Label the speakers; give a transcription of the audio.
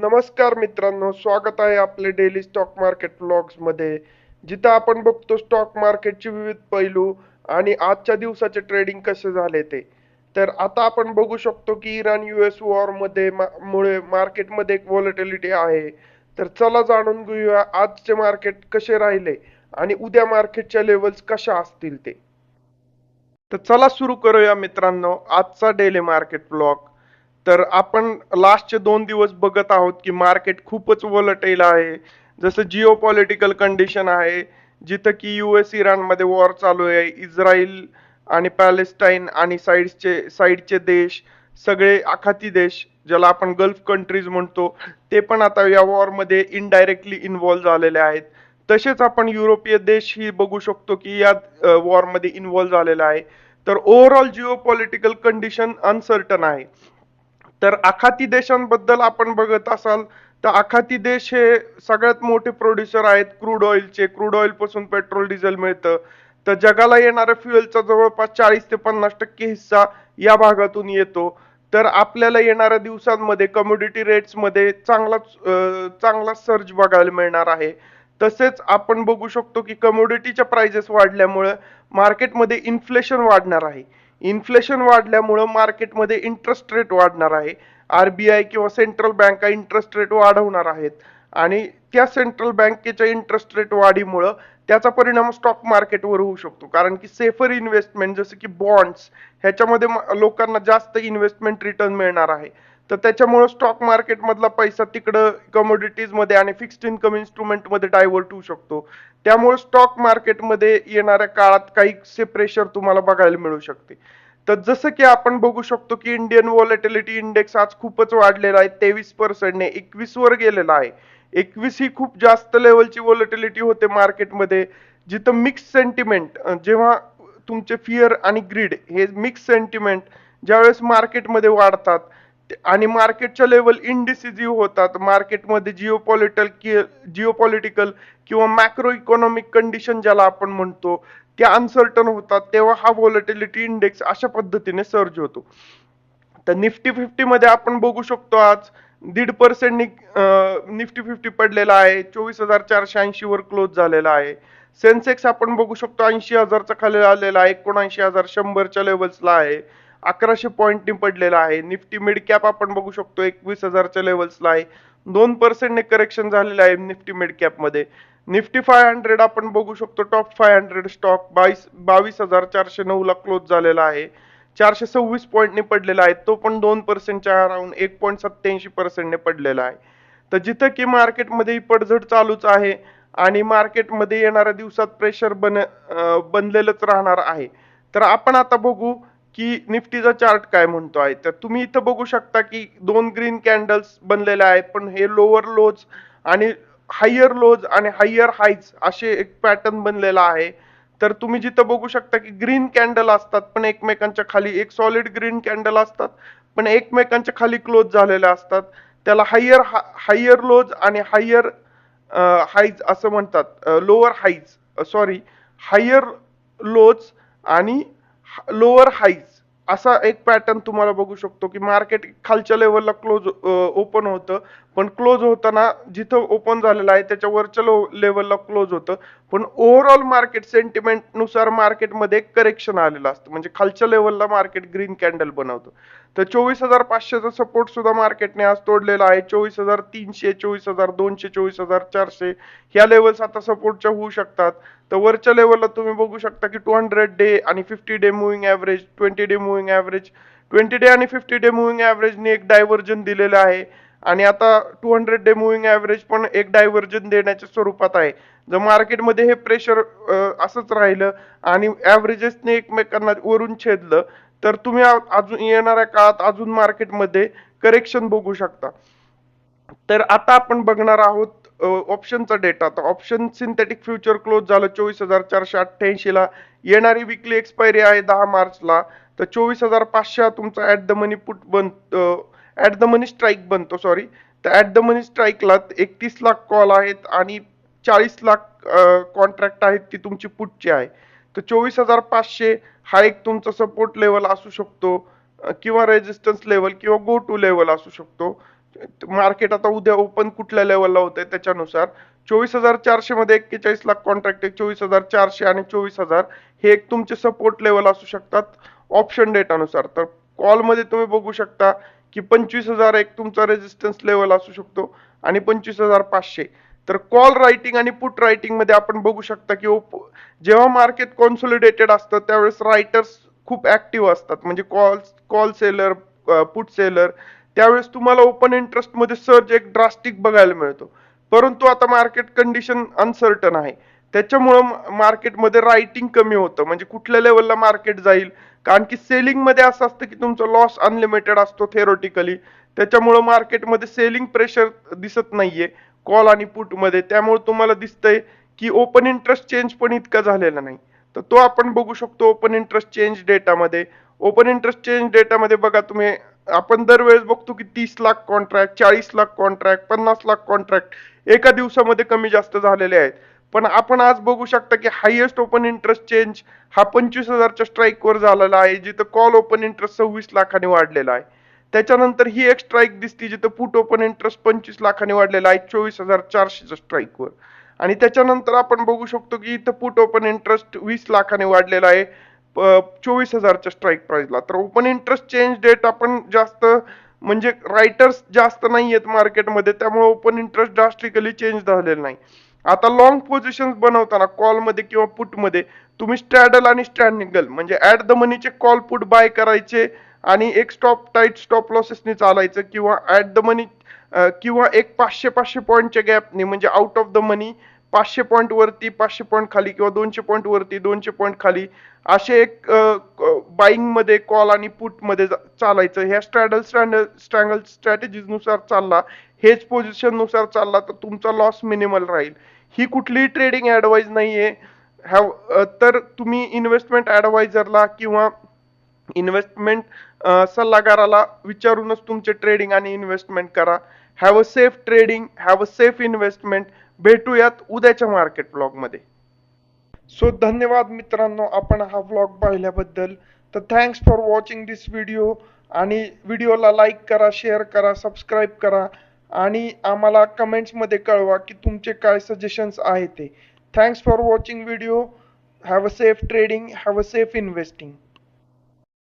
Speaker 1: नमस्कार मित्रांनो, स्वागत आहे आपले डेली स्टॉक मार्केट व्लॉग्स मध्ये, जिथं आपण बघतो स्टॉक मार्केटचे विविध पैलू आणि आजच्या दिवसाचे ट्रेडिंग कसे झाले ते. तर आता आपण बघू शकतो की इराण US वॉर मध्ये मुळे मार्केटमध्ये एक व्हॉलॅटिलिटी आहे. तर चला जाणून घेऊया आजचे मार्केट कसे राहिले आणि उद्या मार्केटच्या लेवल्स कशा असतील ते. तर चला सुरू करूया मित्रांनो आजचा डेली मार्केट ब्लॉग. तर आपण लास्टचे 2 दिवस बघत आहोत की मार्केट खूपच वोलटाईल आहे. जसं जिओ पॉलिटिकल कंडिशन आहे, जिथं की US इराणमध्ये वॉर चालू आहे. इस्रायल आणि पॅलेस्टाईन आणि साईडचे देश, सगळे आखाती देश ज्याला आपण गल्फ कंट्रीज म्हणतो, ते पण आता या वॉरमध्ये इनडायरेक्टली इन्व्हॉल्व झालेले आहेत. तसेच आपण युरोपीय देशही बघू शकतो की या वॉरमध्ये इन्व्हॉल्व झालेला आहे. तर overall Jio political condition uncertain आहे. तर आखाती देशांबद्दल आपण बघत असाल तर आखाती देश हे सगळ्यात मोठे प्रोड्युसर आहेत क्रूड ऑइलचे. क्रूड ऑइल पासून पेट्रोल डिझेल मिळतं. तर जगाला येणाऱ्या फ्युएलचा जवळपास 40 ते 50% हिस्सा या भागातून येतो. तर आपल्याला येणाऱ्या दिवसांमध्ये कमोडिटी रेट्समध्ये चांगला सर्ज बघायला मिळणार आहे. तसेच आपण बघू शकतो की कमोडिटीच्या प्राइसेस वाढल्यामुळे मार्केटमध्ये इन्फ्लेशन वाढणार आहे. इन्फ्लेशन वाढल्यामुळं मार्केटमध्ये इंटरेस्ट रेट वाढणार आहे. RBI किंवा सेंट्रल बँका इंटरेस्ट रेट वाढवणार आहेत आणि त्या सेंट्रल बँकेच्या इंटरेस्ट रेट वाढीमुळं त्याचा परिणाम स्टॉक मार्केटवर होऊ शकतो. कारण की सेफर इन्व्हेस्टमेंट जसं की बॉन्ड्स ह्याच्यामध्ये लोकांना जास्त इन्व्हेस्टमेंट रिटर्न मिळणार आहे. तर त्याच्यामुळे स्टॉक मार्केटमधला पैसा तिकडं कमोडिटीजमध्ये आणि फिक्स्ड इन्कम इन्स्ट्रुमेंटमध्ये डायव्हर्ट होऊ शकतो. त्यामुळे स्टॉक मार्केटमध्ये येणाऱ्या काळात काही प्रेशर तुम्हाला बघायला मिळू शकते. तर जसं की आपण बघू शकतो की इंडियन व्हॉलॅटिलिटी इंडेक्स आज खूपच वाढलेला आहे. 23% 21 वर गेलेला आहे. 21 ही खूप जास्त लेवलची व्हॉलॅटिलिटी होते मार्केटमध्ये, जिथं मिक्स सेंटिमेंट, जेव्हा तुमचे फिअर आणि ग्रीड हे मिक्स सेंटिमेंट ज्यावेळेस मार्केटमध्ये वाढतात आणि मार्केटच्या लेवल इनडिसिजिव्ह होतात, मार्केटमध्ये जिओपॉलिटिकल किंवा मॅक्रो इकॉनॉमिक कंडिशन ज्याला आपण म्हणतो त्या अनसर्टन होतात, तेव्हा हा व्हॉलॅटिलिटी इंडेक्स अशा पद्धतीने सर्ज होतो. तर निफ्टी 50 मध्ये आपण बघू शकतो आज 1.5% निफ्टी 50 पडलेला आहे. 24,480 वर क्लोज झालेला आहे. सेन्सेक्स आपण बघू शकतो 80,000चा खाली आलेला आहे. 79,100च्या लेवल्सला आहे. 1100 पॉईंटनी पडलेला आहे. निफ्टी मिड कॅप आपण बघू शकतो 21,000च्या लेवल्सला आहे. 2% करेक्शन झालेलं आहे निफ्टी मिड कॅप मध्ये. निफ्टी 500 आपण बघू शकतो टॉप 500 स्टॉक 22,409 ला क्लोज झालेला आहे. 426 पॉईंटने पडलेला आहे. तो पण 2%च्या अराउंड 1.87% पडलेला आहे. तर जिथं की मार्केटमध्ये पडझड चालूच आहे आणि मार्केटमध्ये येणाऱ्या दिवसात प्रेशर बनलेलंच राहणार आहे. तर आपण आता बघू की निफ्टीचा चार्ट काय म्हणतो आहे. तर तुम्ही इथं बघू शकता की 2 ग्रीन कॅन्डल्स बनलेले आहेत, पण हे लोअर लोज आणि हायर लोज आणि हायर हाईज असे एक पॅटर्न बनलेला आहे. तर तुम्ही जिथं बघू शकता की ग्रीन कॅन्डल असतात पण एकमेकांच्या खाली, एक सॉलिड ग्रीन कॅन्डल असतात पण एकमेकांच्या खाली क्लोज झालेल्या असतात, त्याला हायर लोज आणि हायर हाईज असं म्हणतात. Lower highs sorry higher lows आणि लोअर हाईज असा एक पॅटर्न तुम्हाला बघू शकतो की मार्केट खालच्या लेवलला ओपन होतं, पण क्लोज होताना जिथं ओपन झालेलं आहे त्याच्या वरच्या लेवलला क्लोज होतं. पण ओव्हरऑल मार्केट सेंटिमेंट नुसार मार्केटमध्ये करेक्शन आलेलं असतं, म्हणजे खालच्या लेवलला मार्केट ग्रीन कॅन्डल बनवतं. तर 24,500चा सपोर्ट सुद्धा मार्केटने आज तोडलेला आहे. 24,300, 24,200, 24,400 ह्या लेवल्स आता सपोर्टच्या होऊ शकतात. तर वरच्या लेवलला तुम्ही बघू शकता की 200 डे आणि 50 day moving average, 20 day moving average, 20 day आणि 50 डे मुव्हिंग ॲव्हरेजने एक डायव्हर्जन दिलेलं आहे आणि आता 200 डे मुव्हिंग ॲव्हरेज पण एक डायव्हर्जन देण्याच्या स्वरूपात आहे. जर मार्केटमध्ये हे प्रेशर असंच राहिलं आणि ॲव्हरेजेसने एकमेकांना वरून छेदलं तर तुम्ही अजून येणाऱ्या काळात अजून मार्केटमध्ये करेक्शन बघू शकता. तर आता आपण बघणार आहोत ऑप्शनचा डेटा. तर ऑप्शन सिंथेटिक फ्युचर क्लोज झालं 24,488 ला. येणारी विकली एक्सपायरी आहे 10 मार्चला. तर 24,500 तुमचा at the money at the money strike बनतो, सॉरी. तर ऍट द मनी स्ट्राईकला 31 लाख कॉल आहेत आणि 40 लाख कॉन्ट्रॅक्ट आहेत ती तुमची पुटची आहे. तर 24,500 हा एक तुमचा सपोर्ट लेवल असू शकतो किंवा रेजिस्टन्स लेवल किंवा गो टू लेवल असू शकतो. मार्केट आता उद्या ओपन कुठल्या लेवलला होतंय त्याच्यानुसार 24,400 मध्ये 41 लाख कॉन्ट्रॅक्ट आहे, 24,400 आणि 24,000 हे एक तुमचे सपोर्ट लेवल असू शकतात ऑप्शन डेटानुसार. तर कॉल मध्ये तुम्ही बघू शकता की 25,000 एक तुमचा रेजिस्टन्स लेवल असू शकतो आणि 25,500. तर कॉल रायटिंग आणि पुट रायटिंग मध्ये आपण बघू शकता की जेव्हा मार्केट कॉन्सोलिडेटेड असतं त्यावेळेस रायटर्स खूप ऍक्टिव्ह असतात, म्हणजे कॉल सेलर, पुट सेलर. त्यावेळेस तुम्हाला ओपन इंटरेस्ट मध्ये सर्ज एक ड्रास्टिक बघायला मिळतो. परंतु आता मार्केट कंडिशन अनसर्टन आहे, त्याच्यामुळं मार्केटमध्ये रायटिंग कमी होतं, म्हणजे कुठल्या लेवलला मार्केट जाईल. कारण की सेलिंग मध्ये असं असतं की तुमचा लॉस अनलिमिटेड असतो थेरोटिकली, त्याच्यामुळं मार्केटमध्ये सेलिंग प्रेशर दिसत नाहीये कॉल आणि पुट मध्ये. त्यामुळे तुम्हाला दिसतंय की ओपन इंटरेस्ट चेंज पण इतका झालेला नाही. तर तो आपण बघू शकतो ओपन इंटरेस्ट चेंज डेटामध्ये. ओपन इंटरेस्ट चेंज डेटामध्ये बघा तुम्ही, आपण दरवेळेस बघतो की 30 lakh contract, 40 lakh contract, 50 lakh contract एका दिवसामध्ये कमी जास्त झालेले आहेत. पण आपण आज बघू शकता की हायेस्ट ओपन इंटरेस्ट चेंज हा 25,000च्या स्ट्राईकवर झालेला आहे, जिथं कॉल ओपन इंटरेस्ट 26 लाखांनी वाढलेला आहे. त्याच्यानंतर ही एक स्ट्राईक दिसती जिथं पुट ओपन इंटरेस्ट 25 लाखांनी वाढलेला आहे 24,400च्या स्ट्राईकवर. आणि त्याच्यानंतर आपण बघू शकतो की इथं पुट ओपन इंटरेस्ट 20 लाखांनी वाढलेला आहे 24,000च्या स्ट्राईक प्राइसला. तर ओपन इंटरेस्ट चेंज डेट आपण जास्त, म्हणजे रायटर्स जास्त नाही आहेत मार्केटमध्ये, त्यामुळे ओपन इंटरेस्ट ड्रास्टिकली चेंज झालेलं नाही. आता लॉंग पोझिशन्स बनवताना कॉलमध्ये किंवा पुटमध्ये तुम्ही स्ट्रॅडल आणि स्ट्रॅनिगल म्हणजे ऍट द मनीचे कॉल पुट बाय करायचे आणि एक स्टॉप टाईट स्टॉप लॉसेसनी चालायचं, किंवा ऍट द मनी किंवा एक 500 पॉईंटच्या गॅपनी, म्हणजे out of the money 500 point वरती 500 पॉईंट खाली किंवा 200 पॉईंट वरती 200 पॉईंट खाली असे एक बाईंग मध्ये कॉल आणि पुट मध्ये चालायचं. ह्या स्ट्रॅंगल स्ट्रॅटेजीज नुसार चालला, हेच पोझिशन नुसार चालला तर तुमचा लॉस मिनिमल राहील. ही कुठलीही ट्रेडिंग ऍडवाइस नाहीये. तर तुम्ही इन्व्हेस्टमेंट ऍडवायझरला किंवा इन्व्हेस्टमेंट सल्लागाराला विचारूनच तुमचे ट्रेडिंग आणि इन्व्हेस्टमेंट करा. Have a safe trading, have a safe investment. भेटूयात उद्याच्या मार्केट ब्लॉग मध्ये. सो धन्यवाद मित्रांनो, आपण हा व्लॉग पाहिल्याबद्दल. तर thanks for watching this video. आणि व्हिडिओला लाईक करा, शेअर करा, सबस्क्राईब करा आणि आम्हाला कमेंट्समध्ये कळवा की तुमचे काय सजेशन्स आहेत ते. Thanks for watching video. Have a safe trading, have a safe investing.